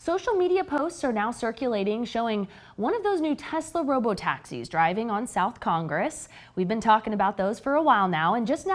Social media posts are now circulating showing one of those new Tesla robotaxis driving on South Congress. We've been talking about those for a while now, and just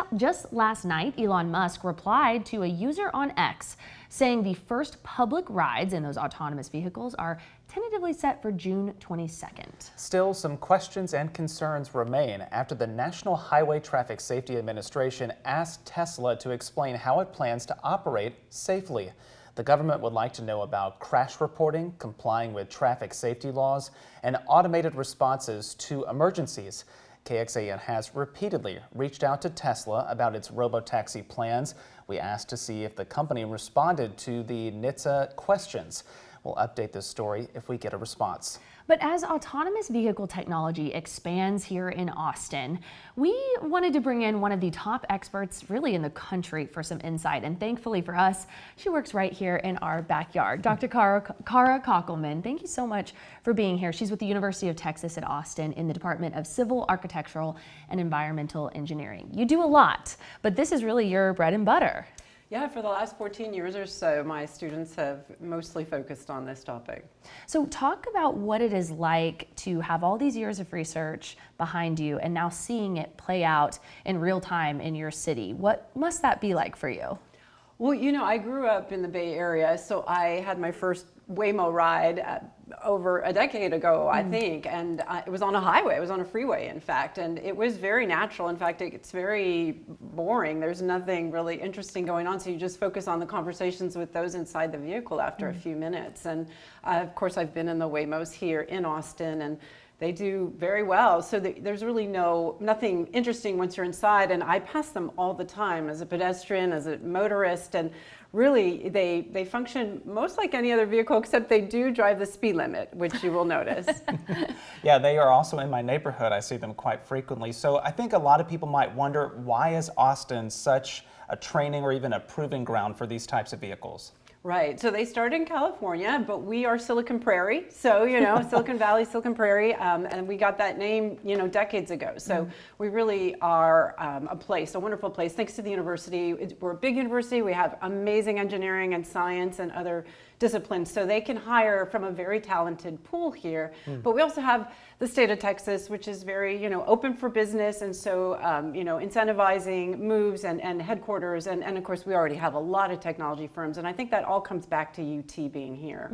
last night, Elon Musk replied to a user on X saying the first public rides in those autonomous vehicles are tentatively set for June 22nd. Still, some questions and concerns remain after the National Highway Traffic Safety Administration asked Tesla to explain how it plans to operate safely. The government would like to know about crash reporting, complying with traffic safety laws, and automated responses to emergencies. KXAN has repeatedly reached out to Tesla about its robotaxi plans. We asked to see if the company responded to the NHTSA questions. We'll update this story if we get a response. But as autonomous vehicle technology expands here in Austin, we wanted to bring in one of the top experts really in the country for some insight. And thankfully for us, she works right here in our backyard. Dr. Cara Cochelman, thank you so much for being here. She's with the University of Texas at Austin in the Department of Civil, Architectural, and Environmental Engineering. You do a lot, but this is really your bread and butter. Yeah, for the last 14 years or so, my students have mostly focused on this topic. So talk about what it is like to have all these years of research behind you and now seeing it play out in real time in your city. What must that be like for you? Well, you know, I grew up in the Bay Area, so I had my first Waymo ride over a decade ago, I think, and it was on a highway, it was on a freeway, in fact, and it was very natural. In fact, it's very boring. There's nothing really interesting going on, so you just focus on the conversations with those inside the vehicle after a few minutes. And of course, I've been in the Waymos here in Austin, and they do very well. So there's really nothing interesting once you're inside, and I pass them all the time as a pedestrian, as a motorist, and really they function most like any other vehicle, except they do drive the speed limit, which you will notice. Yeah, they are also in my neighborhood. I see them quite frequently. So I think a lot of people might wonder, why is Austin such a training or even a proving ground for these types of vehicles? Right, so they started in California, but we are Silicon Prairie, so, you know, Silicon Valley, Silicon Prairie, and we got that name, you know, decades ago. So we really are a wonderful place, thanks to the university. We're a big university, we have amazing engineering and science and other disciplines, so they can hire from a very talented pool here. But we also have the state of Texas, which is very, you know, open for business, and so, you know, incentivizing moves and headquarters, and of course we already have a lot of technology firms, and I think that all comes back to UT being here.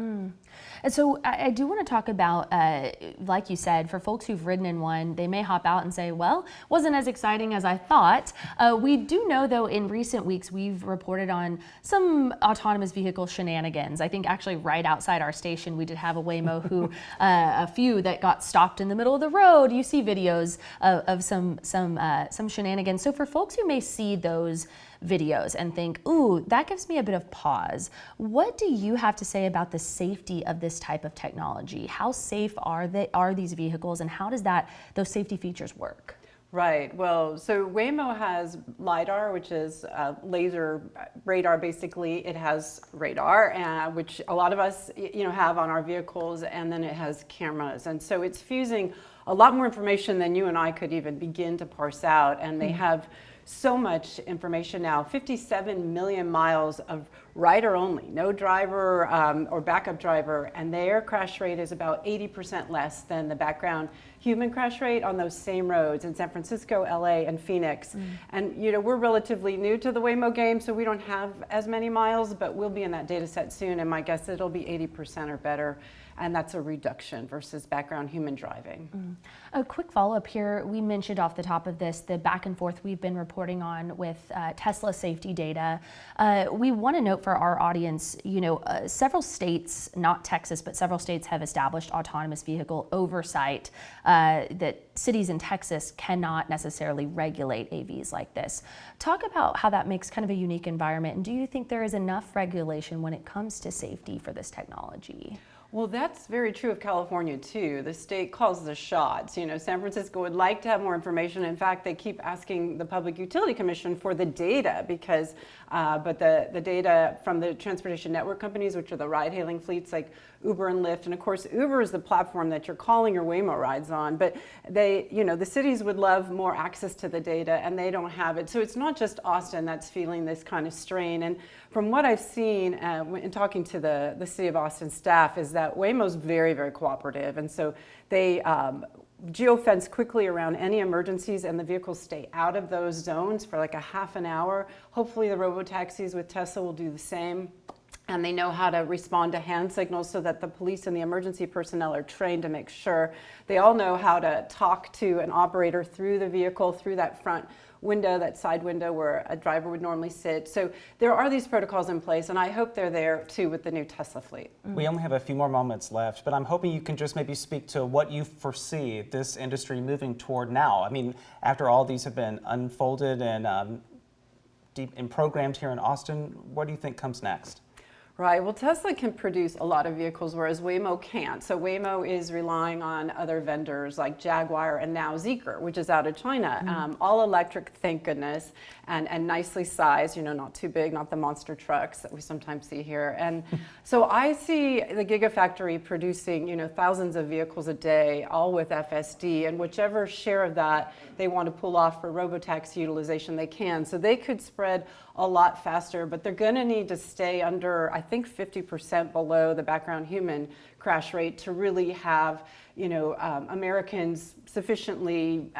And so I do want to talk about, like you said, for folks who've ridden in one, they may hop out and say, well, wasn't as exciting as I thought. We do know, though, in recent weeks, we've reported on some autonomous vehicle shenanigans. I think actually right outside our station, we did have a Waymo who, a few that got stopped in the middle of the road. You see videos of some shenanigans. So for folks who may see those videos and think, ooh, that gives me a bit of pause, what do you have to say about the safety of this type of technology? How safe are these vehicles, and how does those safety features work? Right, well, so Waymo has LiDAR, which is laser radar, basically. It has radar, which a lot of us, you know, have on our vehicles, and then it has cameras. And so it's fusing a lot more information than you and I could even begin to parse out, and they have so much information now, 57 million miles of rider only, no driver or backup driver, and their crash rate is about 80% less than the background human crash rate on those same roads in San Francisco, LA, and Phoenix. And you know, we're relatively new to the Waymo game, so we don't have as many miles, but we'll be in that data set soon, and my guess it'll be 80% or better, and that's a reduction versus background human driving. A quick follow-up here. We mentioned off the top of this the back and forth we've been reporting on with Tesla safety data. We want to note for our audience, you know, several states, not Texas, but several states have established autonomous vehicle oversight that cities in Texas cannot necessarily regulate AVs like this. Talk about how that makes kind of a unique environment, and do you think there is enough regulation when it comes to safety for this technology? Well, that's very true of California too. The state calls the shots. You know, San Francisco would like to have more information. In fact, they keep asking the Public Utility Commission for the data because, but the data from the transportation network companies, which are the ride-hailing fleets like Uber and Lyft, and of course Uber is the platform that you're calling your Waymo rides on, but they, the cities would love more access to the data, and they don't have it. So it's not just Austin that's feeling this kind of strain. And from what I've seen in talking to the City of Austin staff is that Waymo's very, very cooperative. And so they geofence quickly around any emergencies, and the vehicles stay out of those zones for like a half an hour. Hopefully the robotaxis with Tesla will do the same. And they know how to respond to hand signals so that the police and the emergency personnel are trained to make sure. They all know how to talk to an operator through the vehicle, through that front window, that side window where a driver would normally sit. So there are these protocols in place, and I hope they're there too with the new Tesla fleet. We only have a few more moments left, but I'm hoping you can just maybe speak to what you foresee this industry moving toward now. I mean, after all these have been unfolded and programmed here in Austin, what do you think comes next? Right. Well, Tesla can produce a lot of vehicles, whereas Waymo can't. So Waymo is relying on other vendors like Jaguar and now Zeekr, which is out of China. All electric, thank goodness, and nicely sized, not too big, not the monster trucks that we sometimes see here. And so I see the Gigafactory producing, thousands of vehicles a day, all with FSD, and whichever share of that they want to pull off for robotaxi utilization, they can. So they could spread a lot faster, but they're going to need to stay under, I think, 50% below the background human crash rate to really have, Americans sufficiently,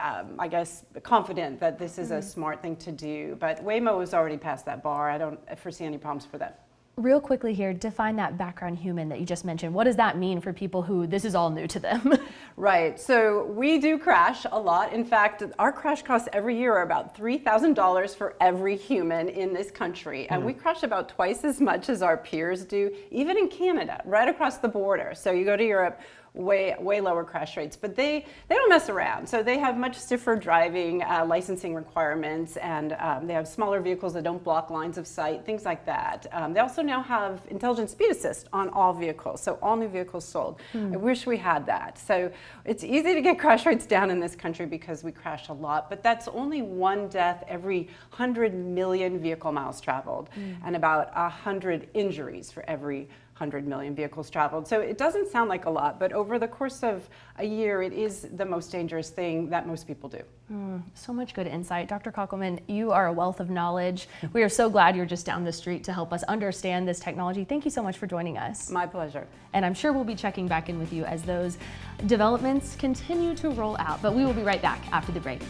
confident that this is a smart thing to do. But Waymo has already passed that bar. I don't foresee any problems for that. Real quickly here, define that background human that you just mentioned. What does that mean for people who this is all new to them? Right. So we do crash a lot. In fact, our crash costs every year are about $3,000 for every human in this country. And we crash about twice as much as our peers do, even in Canada, right across the border. So you go to Europe, way lower crash rates, but they don't mess around. So they have much stiffer driving licensing requirements, and they have smaller vehicles that don't block lines of sight, things like that. They also now have intelligent speed assist on all vehicles, so all new vehicles sold. I wish we had that. So it's easy to get crash rates down in this country because we crash a lot, but that's only one death every 100 million vehicle miles traveled, and about 100 injuries for every 100 million vehicles traveled. So it doesn't sound like a lot, but over the course of a year, it is the most dangerous thing that most people do. So much good insight. Dr. Kockelman, you are a wealth of knowledge. We are so glad you're just down the street to help us understand this technology. Thank you so much for joining us. My pleasure. And I'm sure we'll be checking back in with you as those developments continue to roll out, but we will be right back after the break.